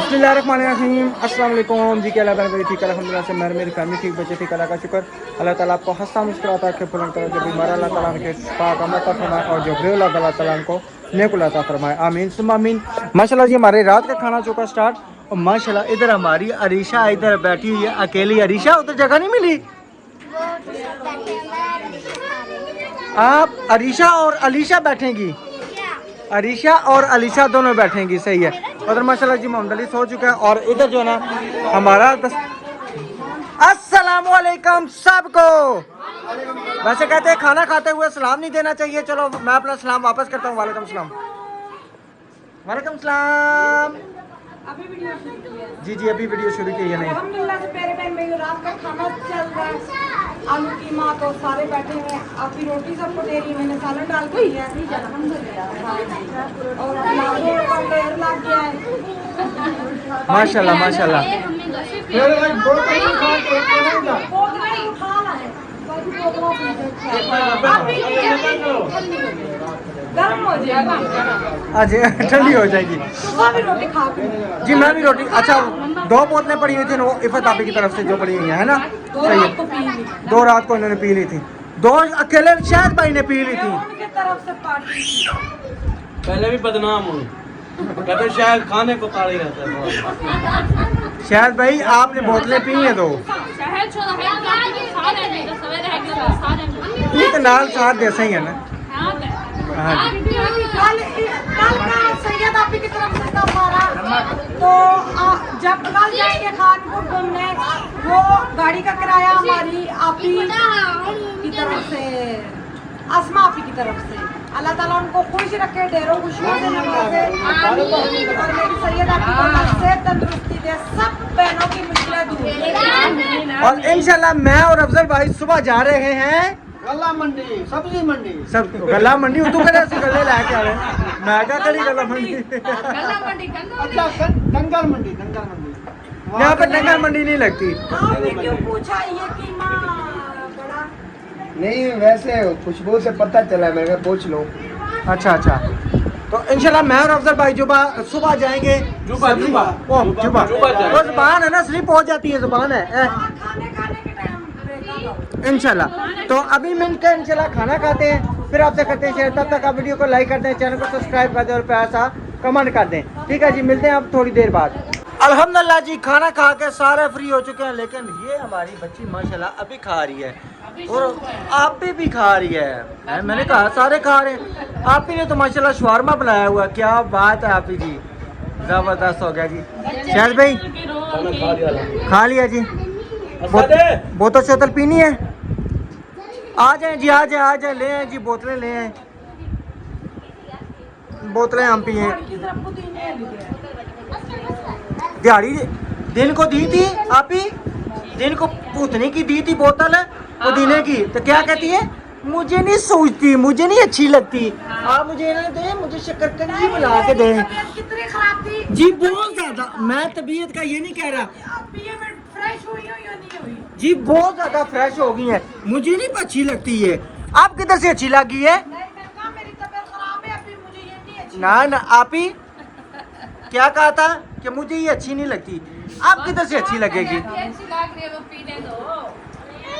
बिस्मिल्लाहिर्रहमानिर्रहीम अस्सलाम वालेकुम जी। क्या हाल है? ठीक है अल्हम्दुलिल्लाह से मेरी फैमिली ठीक, बच्चे ठीक, अल्लाह का शुक्र। अल्लाह ताला आपको हंसता मुस्कुराता रखे, बुलंद करे, जो बीमार अल्लाह ताला उनके शिफा अता फरमाए और जो बेल अल्लाह ताला उनको नेक अता फरमाए, आमीन सुम्मा आमीन। माशाल्लाह जी हमारे रात का खाना चुका स्टार्ट और माशाल्लाह इधर हमारी अरीशा इधर बैठी हुई है अकेली। अरीशा उधर जगह नहीं मिली? आप अरीशा और अलीशा बैठेंगी? अरीशा और अलीशा दोनों बैठेंगी, सही है। उधर माशाल्लाह जी मोहम्मद अली सो चुका है और इधर जो है ना हमारा अस्सलाम वालेकुम सबको। वैसे कहते हैं खाना खाते हुए सलाम नहीं देना चाहिए, चलो मैं अपना सलाम वापस करता हूँ। वालेकुम सलाम। वालेकुम सलाम। जी जी अभी वीडियो शुरू की है नहीं? अल्हम्दुलिल्लाह से प्यारे बहन भाइयों, रात का खाना चल रहा है। आलू कीमा तो सारे बैठे हुए हैं, आपकी रोटी सबको दे रही, मैंने सालन डाल के दिया है और अनारों का ढेर लग गया है माशाल्लाह माशाल्लाह। गर्म हो जाएगा, अच्छा ठंडी हो जाएगी सुबह भी रोटी खा के जी। मैं भी रोटी, अच्छा 2 बोतलें पड़ी हुई थी वो इफ़त आपी की तरफ से जो पड़ी हुई है ना, सही है। 2 रात को इन्होंने पी ली थी, 2 अकेले शायद भाई ने पी ली थी। उनकी तरफ से पार्टी। पहले भी बदनाम हूँ, कहते शायद खाने को ताड़ी रहता है। शायद भाई आपने बोतलें पी हैं 2 तो नाल साथ दे सही है ना। हाँ जी। कल का सैयद आपी की तरफ से कब मारा तो जब कल जाएंगे खानपुर घूमने, वो गाड़ी का किराया हमारी आपी की तरफ से, आसमा आपी की तरफ से। अल्लाह ताला उनको खुश रखे, ढेरों खुशियों से नवाजे और मेरी सैयद आपी को से तंदुरुस्ती दे, सब बहनों की मुश्किलें दूर। और इंशाल्लाह मैं और अफजल भाई सुबह जा रहे हैं गला मंडी, सब्जी मंडी, सब गला मंडी उतू करे से गले लेके आ रहे हैं। मैं क्या करी गला मंडी? अच्छा डंगर मंडी, डंगर मंडी यहाँ पे डंगर मंडी नहीं लगती। आपने क्यों पूछा ये कीमा बड़ा? नहीं वैसे खुशबू से पता चला, मैंने कहा पूछ लो। अच्छा अच्छा, तो इंशाल्लाह मैं और अफजल भाई सुबह जाएंगे। जुबा जुबा जुबा वो जुबान है ना, स्लिप हो जाती है जुबान है खाने के टाइम ब्रेक दो इंशाल्लाह। तो अभी मिलकर इंशाल्लाह खाना खाते हैं, फिर आपसे करते हैं शेयर। तब तक आप वीडियो को लाइक कर दें, चैनल को सब्सक्राइब कर दें और प्यार सा कमेंट कर दें, ठीक है जी। मिलते हैं अब थोड़ी देर बाद। अल्हम्दुलिल्लाह जी खाना खा के सारे फ्री हो चुके हैं, लेकिन ये हमारी बच्ची माशाल्लाह अभी खा रही है और आप भी खा रही है। मैंने कहा सारे खा रहे हैं, आप ही ने तो माशाल्लाह शवारमा बनाया हुआ, क्या बात है आप ही जी, जबरदस्त हो गया जी। शायद भाई खा लिया जी, बोतल शोतल पीनी है? आ जाए जी, आ जाए ले आए जी, बोतलें ले आए, बोतलें हम पिए। दिहाड़ी दिन को दी थी आप ही, दिन को पूतने की दी थी बोतल पुदीने की, तो क्या कहती है? मुझे नहीं सोचती, मुझे नहीं अच्छी लगती, आप मुझे ना दे, मुझे शक्करकंजी बना के दे। कितनी खराब थी जी बहुत ज्यादा, मैं तबीयत का ये नहीं कह रहा फ्रेश हुई हो या नहीं हुई? जी, बहुत ज्यादा फ्रेश हो गई है, मुझे नहीं अच्छी लगती है। आप किधर से अच्छी लगी है? नहीं, मैंने कहा मेरी तबीयत खराब है, अभी मुझे ये नहीं अच्छी। ना ना, आप ही क्या कहा था कि मुझे ये अच्छी नहीं लगती, आप किधर से अच्छी लगेगी?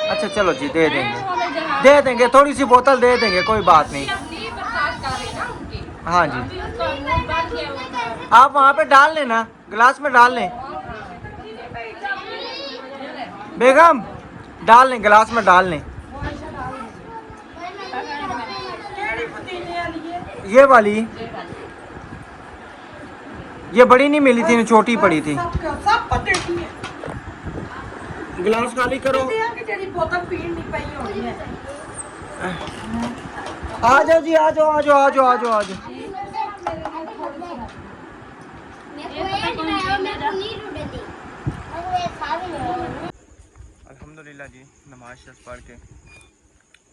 अच्छा चलो जी, दे देंगे थोड़ी सी बोतल दे देंगे, कोई बात नहीं। हाँ जी, आप वहाँ पे डाल लेना, गिलास में डाल लें बेगम, डाल लें गिलास में डाल लें। ये वाली, ये बड़ी नहीं मिली थी, छोटी पड़ी थी। गिलास खाली करो। बोतल पी नहीं पाई होनी है। आ जाओ जी, आ जाओ आ जाओ आ जाओ आ जाओ आ जाओ। अल्हम्दुलिल्लाह जी नमाज शर्फ पढ़ के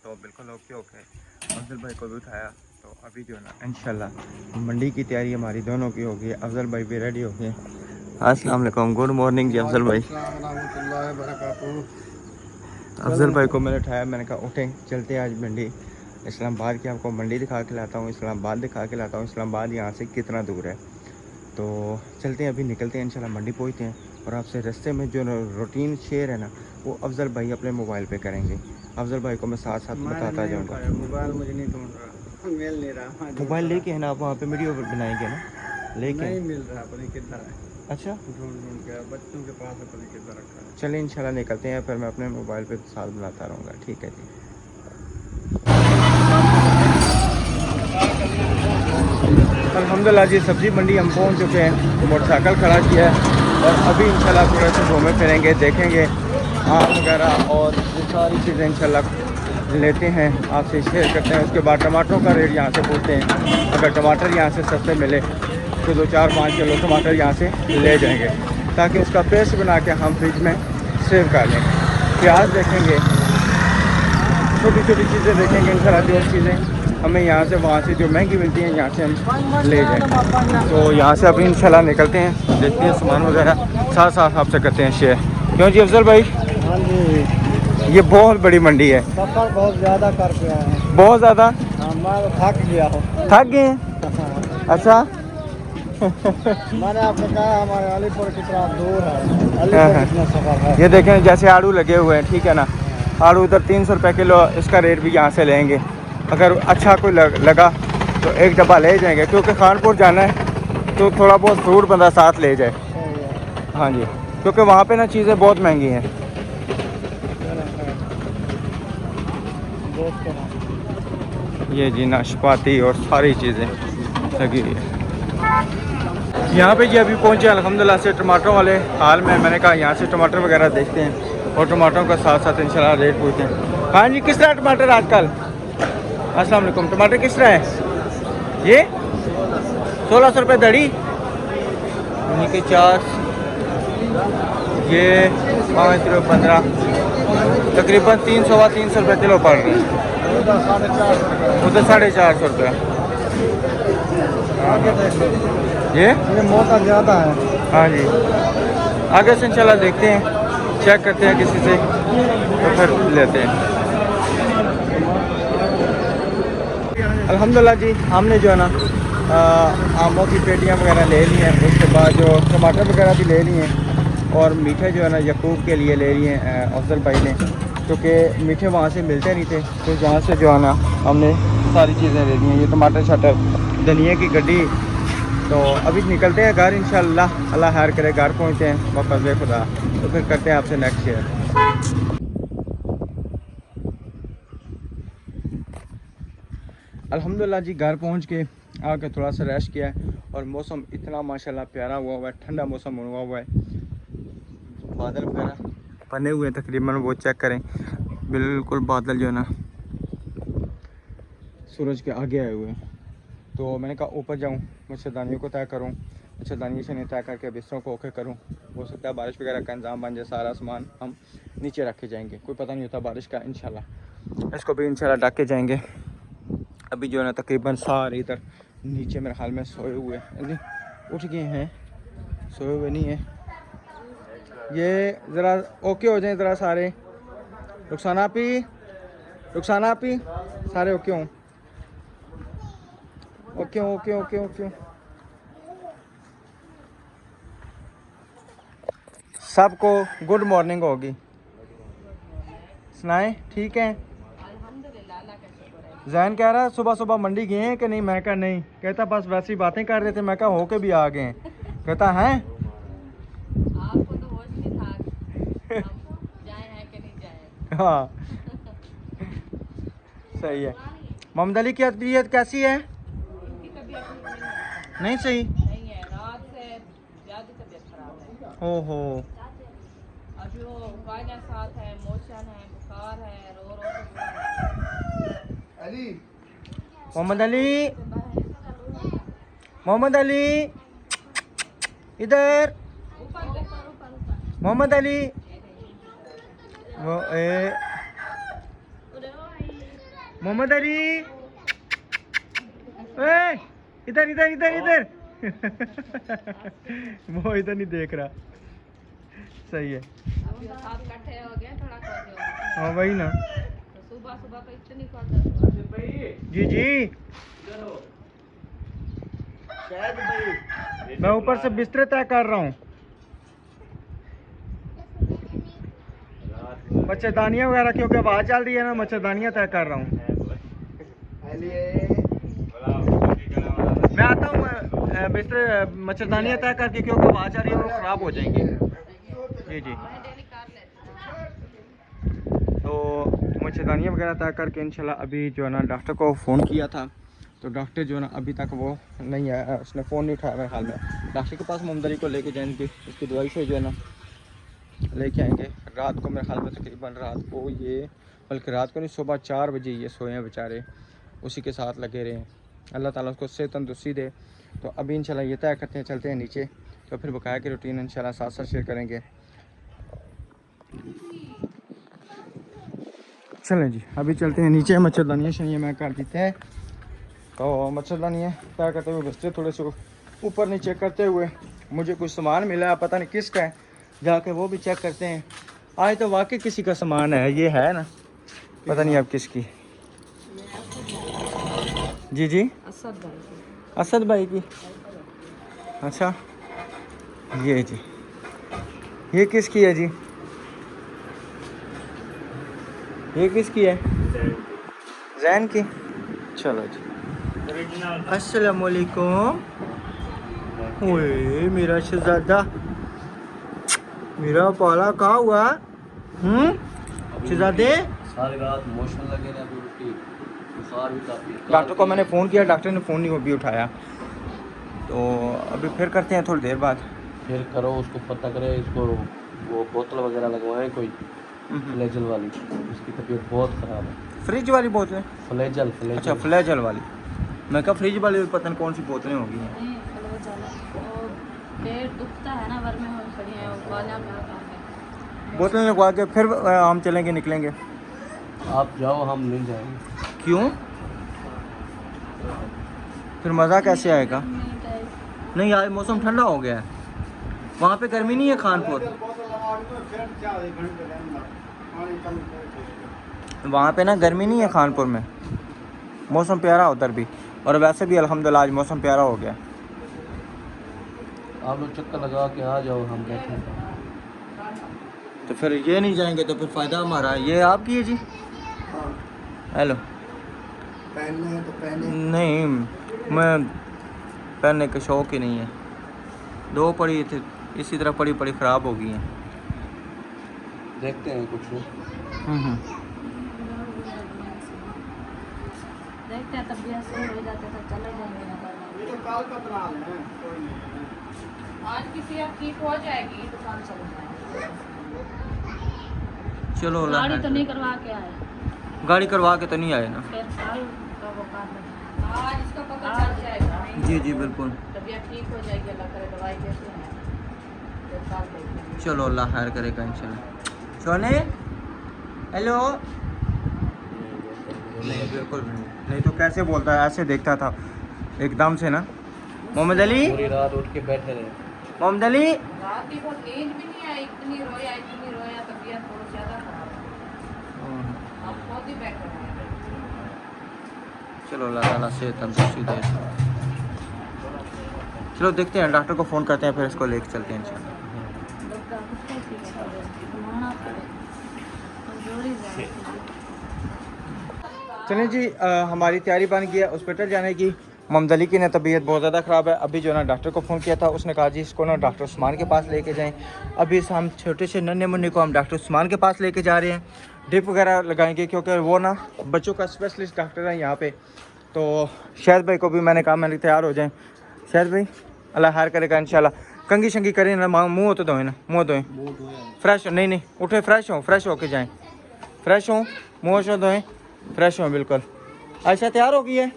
तो बिल्कुल ओके अफजल भाई को भी उठाया, तो अभी जो है ना इंशाल्लाह मंडी की तैयारी हमारी दोनों की होगी। अफजल भाई भी रेडी हो गए। अस्सलाम वालेकुम, गुड मॉर्निंग जी अफजल भाई। अफजल भाई को मैंने उठाया, मैंने कहा उठें चलते हैं आज मंडी इस्लामाबाद की, आपको मंडी दिखा के लाता हूँ, इस्लामाबाद दिखा के लाता हूँ। इस्लामाबाद यहाँ से कितना दूर है, तो चलते हैं, अभी निकलते हैं इंशाल्लाह, मंडी पहुँचते हैं और आपसे रास्ते में जो रूटीन शेयर है ना वो अफजल भाई अपने मोबाइल पे करेंगे। अफजल भाई को मैं साथ साथ बताता जाऊँगा। मोबाइल मुझे नहीं ढूंढ रहा, मिल नहीं रहा। मोबाइल लेके है ना आप वहाँ पे वीडियो बनाएंगे ना, लेके नहीं मिल रहा, पता किधर है। अच्छा ढूंढ के बच्चों के पास है, पता किधर रखा है। चलिए इंशाल्लाह निकलते हैं, फिर मैं अपने मोबाइल पे साथ बुलाता रहूँगा। ठीक है जी। अल्हम्दुलिल्लाह जी सब्ज़ी मंडी हम पहुंच चुके हैं, तो मोटरसाइकिल खड़ा किया है और अभी इंशाल्लाह थोड़ा सा घूमे फिरेंगे, देखेंगे आम वगैरह और ये सारी चीज़ें इंशाल्लाह लेते हैं, आपसे शेयर करते हैं। उसके बाद टमाटरों का रेट यहाँ से पूछते हैं, अगर टमाटर यहाँ से सस्ते मिले तो 2-4-5 किलो टमाटर यहाँ से ले जाएंगे, ताकि उसका पेस्ट बना के हम फ्रिज में सेव कर लें। प्याज देखेंगे, छोटी छोटी चीज़ें देखेंगे इंशाल्लाह, जो चीज़ें हमें यहाँ से वहाँ से जो महंगी मिलती हैं यहाँ से हम ले जाएँ। तो यहाँ से अभी इंशाल्लाह निकलते हैं, देखते हैं सामान वगैरह, साथ साथ आपसे करते हैं शेयर। क्यों जी अफजल भाई? हाँ जी, ये बहुत बड़ी मंडी है। सफर बहुत ज़्यादा करके आए हैं। बहुत ज़्यादा मैं थक गया हूँ। थक गए हैं? अच्छा मैंने आपको कहा हमारे अलीपुर की तरफ दूर है, हाँ, अलीपुर हाँ। कितना सफर है। ये देखें जैसे आड़ू लगे हुए हैं, ठीक है ना, आड़ू उधर 300 रुपये किलो, इसका रेट भी यहाँ से लेंगे। अगर अच्छा कोई लगा तो एक डब्बा ले जाएंगे, क्योंकि खानपुर जाना है तो थोड़ा बहुत फ्रूट बंदा साथ ले जाए। हाँ जी, क्योंकि वहाँ पे ना चीज़ें बहुत महंगी हैं। ये जी नाशपाती और सारी चीज़ें लगी हुई है यहाँ पे जी। अभी पहुँचे अल्हम्दुलिल्लाह से टमाटरों वाले हाल में, मैंने कहा यहाँ से टमाटर वगैरह देखते हैं और टमाटरों का साथ साथ इंशाल्लाह रेट पूछते हैं। हाँ जी, किस तरह टमाटर आजकल? अस्सलाम वालेकुम। टमाटर किस तरह है ये? 1600 रुपये दड़ी, यानी कि 4, ये 5 किलो 15, तकरीबन 300-350 रुपये किलो पड़ रहे हैं। उधर 450 रुपये। ये मोटा ज़्यादा है। हाँ जी, आगे से इंशाल्लाह देखते हैं, चेक करते हैं किसी से तो फिर लेते हैं। अल्हम्दुलिल्लाह जी हमने जो है ना आमों की पेटियाँ वगैरह ले ली हैं, उसके बाद जो टमाटर वगैरह भी ले लिए हैं और मीठे जो है ना यकूब के लिए ले लिए हैं अफजल भाई ने, क्योंकि मीठे वहाँ से मिलते नहीं थे, तो यहाँ से जो है ना हमने सारी चीज़ें ले ली हैं। ये टमाटर शटर, धनिया की गड्डी। तो अभी निकलते हैं घर इंशाल्लाह, अल्लाह खैर करे, घर पहुँचते हैं वापस खुदा, तो फिर करते हैं आपसे नेक्स्ट शेयर। अल्हम्दुलिल्लाह जी घर पहुँच के आके थोड़ा सा रेस्ट किया है और मौसम इतना माशाल्लाह प्यारा हुआ है, ठंडा मौसम हुआ है, बादल वगैरह बने हुए हैं तकरीबन, वो चेक करें, बिल्कुल बादल जो है ना सूरज के आगे आए हुए हैं। तो मैंने कहा ऊपर जाऊं, मच्छरदानियों को तय करूं, मच्छरदानियों से नहीं तय करके बिस्तरों को ओके करूं, हो सकता है बारिश वगैरह का इंतजाम बन जाए, सारा सामान हम नीचे रख के जाएंगे, कोई पता नहीं होता बारिश का। इंशाल्लाह इसको भी इंशाल्लाह ढक के जाएंगे। अभी जो है ना तकरीबन सारे इधर नीचे मेरे हाल में सोए हुए हैं, उठ गए हैं, सोए हुए नहीं हैं। ये ज़रा ओके हो जाए ज़रा सारे, रुखसाना पी सारे ओके हों, ओके। सबको गुड मॉर्निंग होगी, सुनाएं ठीक है? जैन कह रहा है सुबह सुबह मंडी गए हैं कि नहीं, मैं कहा नहीं, कहता बस वैसी बातें कर रहे थे, मैं कहा होके भी आ गए हैं, कहता है आपको तो होश नहीं था जाए हैं कि नहीं जाए। हाँ सही है। मोहम्मद अली की तबीयत कैसी है? नहीं सही नहीं है, रात से ज्यादा तबीयत खराब है। ओहो, अभी वो वायरस साथ है, मोशन है, बुखार है, रो अली मोहम्मद अली इधर, मोहम्मद अली वो मोहम्मद अली इधर वो इधर नहीं देख रहा। सही है, अभी तो साथ इकट्ठे हो गए, थोड़ा कर दो। हाँ वही ना, तो सुबह सुबह तो इतनी कर दो। जी मैं ऊपर से बिस्तर तय कर रहा हूँ, मच्छरदानियाँ वगैरह क्योंकि आवाज़ चल रही है ना, मच्छरदानियाँ तय कर रहा हूँ। मैं आता हूँ बिस्तर मच्छरदानियाँ तय करके, क्योंकि आवाज़ आ रही है वो ख़राब हो जाएंगी। जी जी, तो मच्छरदानियाँ वगैरह तय करके इंशाल्लाह अभी जो है ना डॉक्टर को फ़ोन किया था, तो डॉक्टर जो है ना अभी तक वो नहीं आया, उसने फ़ोन नहीं उठाया मेरे ख्याल में। डॉक्टर के पास मोमदली को लेके जाएंगे, उसकी दवाई से जो है ना लेके आएंगे। रात को मेरे ख्याल में तकरीबन रात को ये, बल्कि रात को नहीं, सुबह 4 बजे ये सोए हैं बेचारे, उसी के साथ लगे रहे हैं। अल्लाह ताला उसको सेहत तंदुरुस्ती दे। तो अभी इंशाल्लाह ये तय करते हैं, चलते हैं नीचे, तो फिर बकाया की रूटीन इंशाल्लाह साथ साथ शेयर करेंगे। चलें जी, अभी चलते हैं नीचे। मच्छरदानियाँ शनियाँ मैं कर देते हैं, तो मच्छरदानियाँ तय करते हुए बचते थोड़े से ऊपर नीचे करते हुए। मुझे कुछ सामान मिला है, पता नहीं किसका है, जाके वो भी चेक करते हैं। आज तो वाकई किसी का सामान है, ये है ना, पता नहीं अब किसकी। जी जी, असद भाई की। अच्छा, ये जी, ये किसकी है जी, ये किसकी है? जैन की। चलो जी, अस्सलाम वालेकुम। ओए मेरा शहजादा, मेरा पाला कहाँ हुआ? शहजादे। सारी रात मोशन लगे रहे, अभी उल्टी बुखार भी काफी। डॉक्टर को मैंने फ़ोन किया, डॉक्टर ने फ़ोन नहीं भी उठाया, तो अभी फिर करते हैं थोड़ी देर बाद। फिर करो, उसको पता करे, इसको वो बोतल वगैरह लगवाएं कोई फ्लेजल वाली, उसकी तबीयत बहुत ख़राब है। फ्रिज वाली बोतलें? फ्लेजल अच्छा, फ्लेजल वाली। मैं कहा फ्रिज वाली पता नहीं कौन सी बोतलें होगी। पेट दुखता है ना, वर में हो खड़ी है वाला में। बोतलें लगवा के फिर हम चलेंगे, निकलेंगे। आप जाओ, हम नहीं जाएंगे। क्यों? फिर मज़ा कैसे आएगा? नहीं यार, मौसम ठंडा हो गया है, वहाँ पे गर्मी नहीं है खानपुर, वहाँ पे ना गर्मी नहीं है खानपुर में, मौसम प्यारा उधर भी, और वैसे भी अल्हम्दुलिल्लाह आज मौसम प्यारा हो गया। आप लोग चक्कर लगा के आ जाओ, हम बैठे हैं। तो फिर ये नहीं जाएंगे तो फिर फ़ायदा हमारा। ये आपकी है जी? हेलो। पहनने हैं तो पहने। नहीं, मैं पहनने का शौक़ ही नहीं है। 2 पड़ी थी इसी तरह पड़ी पड़ी ख़राब हो गई हैं। देखते हैं कुछ। देखते हैं, तबीयत सही हो जाते तो चले जाएंगे। ये तो काल का प्लान है, कोई नहीं। आज किसी अब ठीक हो जाएगी तो काम चल जाएगा। चलो, गाड़ी तो नहीं करवा के आए? गाड़ी करवा के तो नहीं आए ना। फिर कल का वो काम है। आज इसका पता चल जाएगा। जी जी बिल्कुल। तबीयत ठीक हो जाएगी, अल्लाह करे। दवाई कैसे है तो कल देखेंगे। चलो, अल्लाह खैर करेगा इंशाल्लाह। सोने, हेलो। नहीं बिल्कुल नहीं, तो कैसे बोलता है, ऐसे देखता था एकदम से ना। मोहम्मद अली, पूरी रात उठ के बैठे रहे। मोहम्मद अली। रात की बहुत नींद भी नहीं आई, इतनी रोया, तबीयत बहुत ज़्यादा खराब है। आप खुद ही बैठे हैं। चलो, अल्लाह ताला से तंदुरुस्ती दे। चलो देखते हैं, डॉक्टर को फ़ोन करते हैं, फिर इसको लेके चलते हैं इंशाल्लाह। चलें जी, हमारी तैयारी बन गई है हॉस्पिटल जाने की। मोहम्मद अली की ने तबीयत बहुत ज़्यादा ख़राब है। अभी जो है ना डॉक्टर को फ़ोन किया था, उसने कहा जी इसको ना डॉक्टर उस्मान के पास लेके जाएं। अभी हम छोटे से नन्हे मुन्ने को हम डॉक्टर उस्मान के पास लेके जा रहे हैं। ड्रिप वगैरह लगाएंगे, क्योंकि वो ना बच्चों का स्पेशलिस्ट डॉक्टर है यहाँ पे। तो शायद भाई को भी मैंने कहा मैंने तैयार हो जाएँ। शायद भाई अल्लाह खैर करेगा इंशाल्लाह। कंगी शंगी करें ना, मुँह तो धोएं ना, मुँह धोएं, फ्रेश नहीं नहीं उठे, फ्रेश होके जाएँ, फ्रेश हों, मुँह शो धोएं, फ्रेश हों बिल्कुल। अच्छा तैयार हो गई है,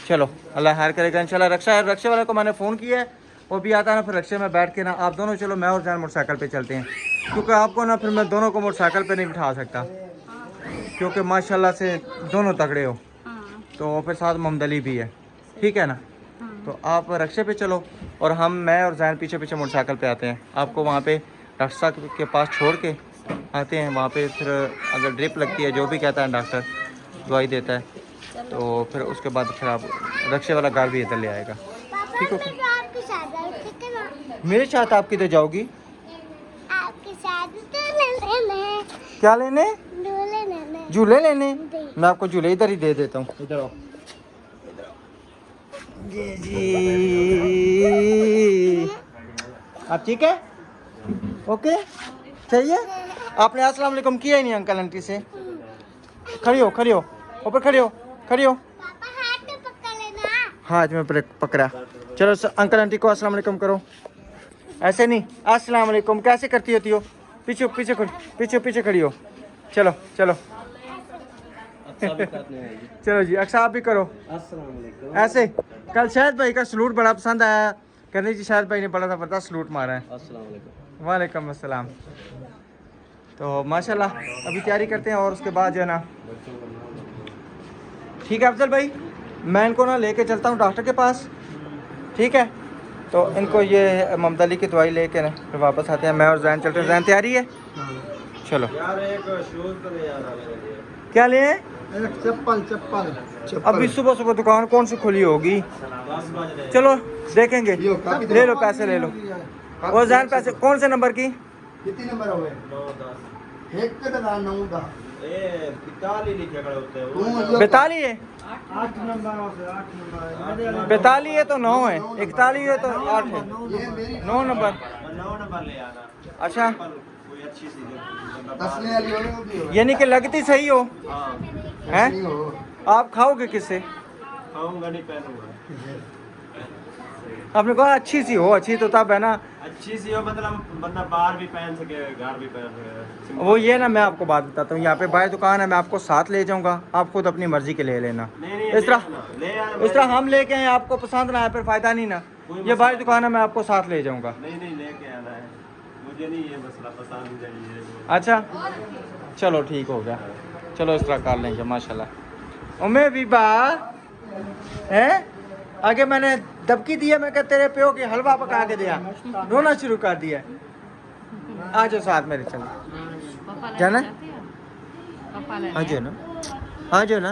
चलो अल्लाह खैर करेगा इंशाल्लाह। रक्षा वाले को मैंने फ़ोन किया है, वो भी आता है ना, फिर रक्षे में बैठ के ना आप दोनों चलो, मैं और जान मोटरसाइकिल पे चलते हैं, क्योंकि आपको ना फिर मैं दोनों को मोटरसाइकिल पे नहीं बिठा सकता, क्योंकि माशाल्लाह से दोनों तगड़े हो। तो फिर साथ मोहम्मद अली भी है, ठीक है ना। तो आप रक्षे पे चलो और मैं और जैन पीछे पीछे मोटरसाइकिल पे आते हैं। आपको वहाँ पे डॉक्टर साहब के पास छोड़ के आते हैं। वहाँ पे फिर अगर ड्रिप लगती है, जो भी कहता है डॉक्टर, दवाई देता है, तो फिर उसके बाद फिर आप रक्शे वाला घर भी इधर ले आएगा। ठीक हो? आपके साथ आओ, ठीक है ना? मेरे साथ आप किधर जाओगी? आपके साथ तो लेने क्या लेने? झूले लेने। झूले लेने? मैं आपको झूले इधर ही दे देता हूँ। इधर आओ। जी जी, आप ठीक है? ओके, चाहिए? आपने अस्सलाम वालेकुम किया ही नहीं अंकल आंटी से। खड़ी हो, खड़ी हो, ऊपर खड़ी हो, खड़ी हो। पापा हाथ में पकड़ लेना। हाथ में पकड़ा। चलो अंकल आंटी को अस्सलाम वालेकुम करो। ऐसे नहीं, अस्सलाम वालेकुम कैसे करती होती हो? पीछे पीछे पीछे पीछे खड़ी हो। चलो चलो चलो जी, अक्सा आप भी करो ऐसे। कल शाहिद भाई का सलूट बड़ा पसंद आया करने जी, शाहिद भाई ने बड़ा ज़बरदस्त सलूट मारा है। वालेकुम अस्सलाम। तो माशाल्लाह अभी तैयारी करते हैं और उसके बाद जो है ना, ठीक है अफजल भाई, मैं इनको ना लेके चलता हूँ डॉक्टर के पास। ठीक है, तो इनको ये ममता अली की दवाई लेके ना फिर वापस आते हैं। मैं और जैन चलते हैं। जैन तैयारी है? चलो। यार एक शूज तो ले यार मेरे लिए। क्या ले? एक चप्पल। अभी सुबह सुबह दुकान कौन सी खुली होगी? 10 बज रहे। चलो देखेंगे। यो, काफी ले लो पैसे ले लो। और जैन पैसे कौन से नंबर की? कितने नंबर हो गए? 9 10। एक के दादा 9 दा। ए 45 लिखे खड़े होते हैं वो। 42 है? 8 नंबर से 8 नंबर। 42 है तो 9 है, 41 है तो 8 है। ये मेरी 9 नंबर। 9 नंबर ले आना। अच्छा, कोई अच्छी सी तस्ले वाली हो वो भी हो। यानी कि लगती सही हो हां हैं? नहीं हो। आप खाओगे किससे? खाऊंगा नहीं पहनूंगा। आपने कहा अच्छी सी हो। अच्छी तो तब है ना, अच्छी सी हो मतलब बंदा बाहर भी पहन सके, घर भी पहन सके। वो ये ना, मैं आपको बात बताता हूँ। यहाँ पे बाहर दुकान है, मैं आपको साथ ले जाऊंगा, आप खुद अपनी मर्जी के ले लेना। नहीं इस तरह ले यार। इस तरह हम लेके आए, आपको पसंद ना आए फिर फायदा नहीं ना। ये बाहर दुकान है, मैं आपको साथ ले जाऊंगा। नहीं लेके आना है मुझे, नहीं ये मसला पसंद चाहिए। अच्छा चलो ठीक हो गया। चलो इस तरह कर लेंगे माशाल्लाह। उम्मे बीबा है आगे मैंने दबकी दिया, मैं कहते तेरे प्यो के हलवा पका के दिया, रोना शुरू कर दिया। आ जाओ साथ मेरे, चलो जाना? आ जाओ ना, आ जाओ ना।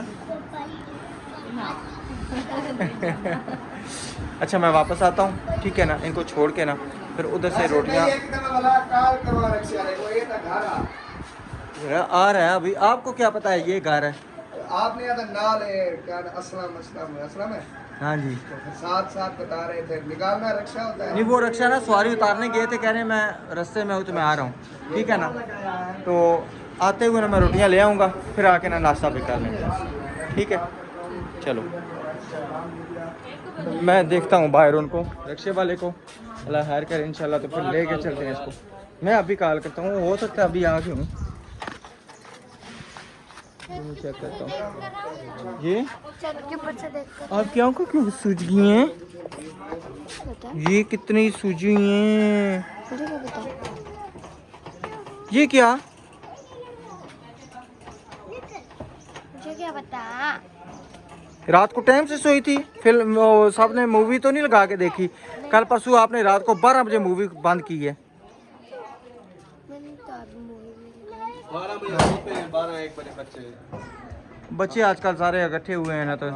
अच्छा मैं वापस आता हूँ, ठीक है ना? इनको छोड़ के ना फिर उधर से रोटियाँ आ रहा है। अभी आपको क्या पता है ये घर है? आपने यहाँ नाल है क्या? असलम है। हाँ जी, साथ बता रहे थे निकालना रक्षा होता है। नहीं वो रक्षा ना सवारी उतारने गए थे, कह रहे मैं रास्ते में हूँ तो मैं आ रहा हूँ। ठीक है ना? तो आते हुए ना मैं रोटियाँ ले आऊँगा, फिर आके ना नाश्ता भी कर लेंगे। ठीक है चलो, मैं देखता हूँ बाहर उनको, रक्षे वाले को, अल्लाह खैर करे इंशाल्लाह। तो फिर ले के चलते हैं इसको। मैं अभी कॉल करता हूँ, हो सकता है अभी आ गया हूँ। चेक करता हूँ ये आपकी आंखों क्यों सूज गई हैं? ये कितनी सूजी हैं? ये क्या? मुझे क्या पता। रात को टाइम से सोई थी? फिल्म सब ने मूवी तो नहीं लगा के देखी? कल परसों आपने रात को 12 बजे मूवी बंद की है। 12 बजे 12-1 बजे बच्चे आजकल सारे इकट्ठे हुए हैं ना, तो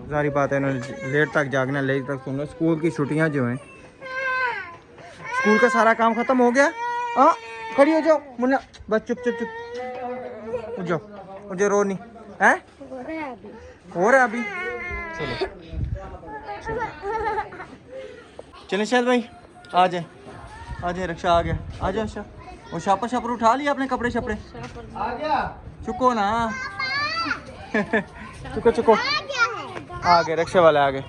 सारी बात है ना, लेट तक जागना, लेट तक सोना। स्कूल की छुट्टियां जो हैं, स्कूल का सारा काम खत्म हो गया। हाँ खड़ी हो जाओ मुन्ना, बस चुप चुप चुप उठ जाओ, मुझे रो नहीं है। हो रहा है अभी। चलो चलें शायद भाई, आ जाए रक्षा आ गया। आ जाओ अच्छा। वो शापर उठा लिया अपने कपड़े शपड़े? आ गया। चुको ना चुको आ गए, रक्षा वाले आ गए।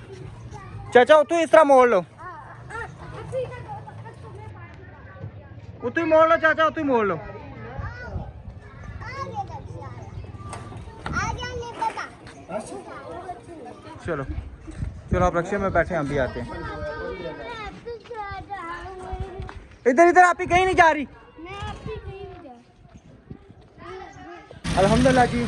चाचा तू इस तरह मोड़ लो, तू मोड़ लो चाचा, तू मोड़ लो। चलो चलो आप रक्षा में बैठे, हम भी आते हैं। इधर आप ही कहीं नहीं जा रही? अल्हम्दुलिल्लाह जी,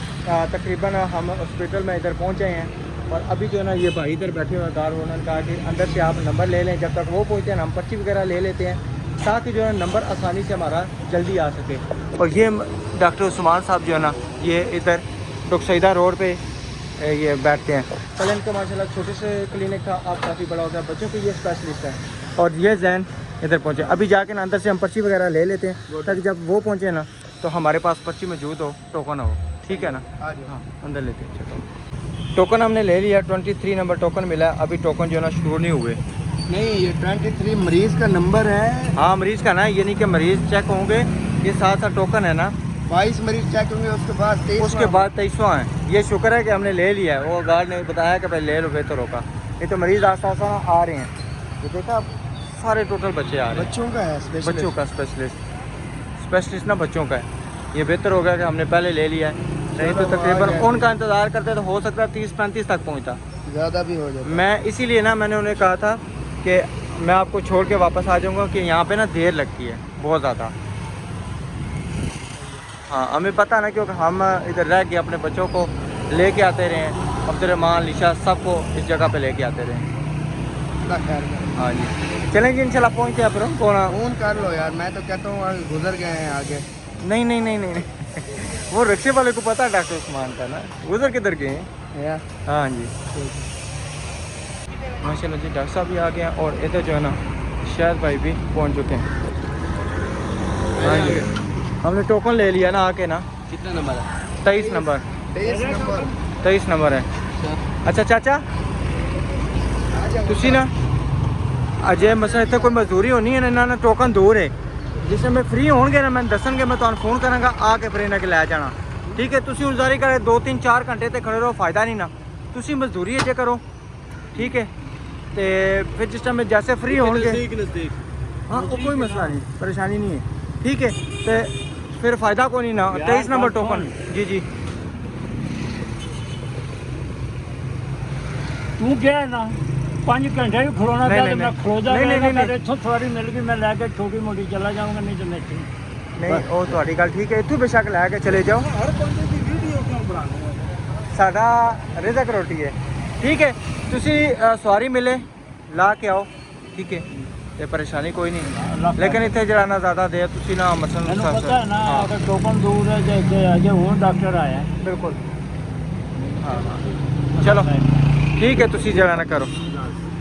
तकरीबन हम हॉस्पिटल में इधर पहुंचे हैं। और अभी जो है ना ये भाई इधर बैठे हुए दार, उन्होंने कहा कि अंदर से आप नंबर ले लें, जब तक वो पहुंचते हैं हम पर्ची वगैरह ले लेते हैं, ताकि जो है नंबर आसानी से हमारा जल्दी आ सके। और ये डॉक्टर उस्मान साहब जो है ना, ये इधर टुकसईदा रोड पे ये बैठते हैं। कल इनका माशाल्लाह छोटे से क्लिनिक था, अब काफ़ी बड़ा हो गया। बच्चों के ये स्पेशलिस्ट है। और ये जैन इधर पहुँचे, अभी जाके ना अंदर से हम पर्ची वगैरह ले लेते हैं ताकि जब वो पहुँचे ना तो हमारे पास पर्ची मौजूद हो, टोकन हो। ठीक है ना? हाँ, अंदर लेते हैं। चलो, टोकन हमने ले लिया, 23 नंबर टोकन मिला है। अभी टोकन जो है ना शुरू नहीं हुए। नहीं, ये 23 मरीज का नंबर है। हाँ, मरीज़ का ना, ये नहीं कि मरीज़ चेक होंगे, ये साथ साथ टोकन है ना। 22 मरीज चेक होंगे, उसके बाद 23वां है। ये शुक्र है कि हमने ले लिया है। वो गार्ड ने बताया कि भाई ले लो, बेहतर होगा। ये तो मरीज़ आस्ता आस्ता ना आ रहे हैं। ये देखा, सारे टोटल बच्चे आ रहे हैं। बच्चों का है, बच्चों का स्पेशलिस्ट ना बच्चों का है। ये बेहतर हो गया कि हमने पहले ले लिया है, नहीं तो तकरीबन उनका इंतज़ार करते तो हो सकता है 30-35 तक पहुँचता, ज़्यादा भी हो जाता। मैं इसीलिए ना मैंने उन्हें कहा था कि मैं आपको छोड़ के वापस आ जाऊँगा कि यहाँ पे ना देर लगती है बहुत ज़्यादा। हाँ, हमें पता ना, क्योंकि हम इधर रह के अपने बच्चों को लेके आते रहे हैं, अब्दुर्रहमान, लिशा, सबको इस जगह पे लेके आते रहे। हाँ जी, चलें जी, इंशाल्लाह पहुँचते हैं। फिर फोन कर लो यार, मैं तो कहता हूँ गुजर गए हैं आगे। नहीं, वो रिक्शे वाले को पता है डॉक्टर उस्मान का ना, गुजर किधर गए हैं। हाँ जी, माशाल्लाह जी, डॉक्टर साहब भी आ गए हैं और इधर जो है ना शायद भाई भी पहुंच चुके हैं। हाँ जी, हमने टोकन ले लिया ना आके ना। कितना नंबर है? 23 नंबर 23 नंबर है। अच्छा चाचा, तुसी ना अजय मसला इतने कोई मजदूरी होनी है ना, ना टोकन दूर है। जिस समय फ्री होंगे ना मैं दसनगे, मैं तुहानू फोन करांगा, आके फिर इन्हें लै जाना। ठीक है, तुसी गुजारी करे 2-3-4 घंटे ते खड़े रहो, फायदा नहीं ना। तुसी मजदूरी अजे करो, ठीक है। तो फिर जिस टाइम जैसे फ्री होंगे, हाँ वो कोई मसला नहीं, परेशानी नहीं है। ठीक है, तो फिर फ़ायदा को नहीं ना। 23 नंबर टोकन। जी तू क्या है ना 5 घंटे भी खलोना था तो मैं खलो जाऊंगा। मेरे इत्थों सवारी मिल गई, मैं लैके छोटी मोटी चला जाऊंगा, नहीं तो मैं नहीं, वो थोड़ी गल ठीक है। इतों बेशक लैके चले जाओ, हर बंदे की वीडियो क्यों बनानी? साडा रिज़क रोटी है। ठीक है, तुसी सवारी मिले ला के आओ, ठीक है, ते परेशानी कोई नहीं। लेकिन इतने जरा ना ज़्यादा दे तुसी ना मसलन मैंने पता है ना, अगर टोकन दूर है जैसे अजय हूँ डॉक्टर आया है। बिल्कुल। हाँ, चलो ठीक है, तुसी जरा ना करो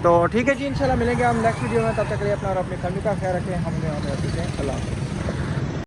तो ठीक है जी। इंशाल्लाह मिलेंगे हम नेक्स्ट वीडियो में, तब तक के लिए अपना और अपनी फैमिली का ख्याल रखें। हमने अल्लाह हाफ़िज़।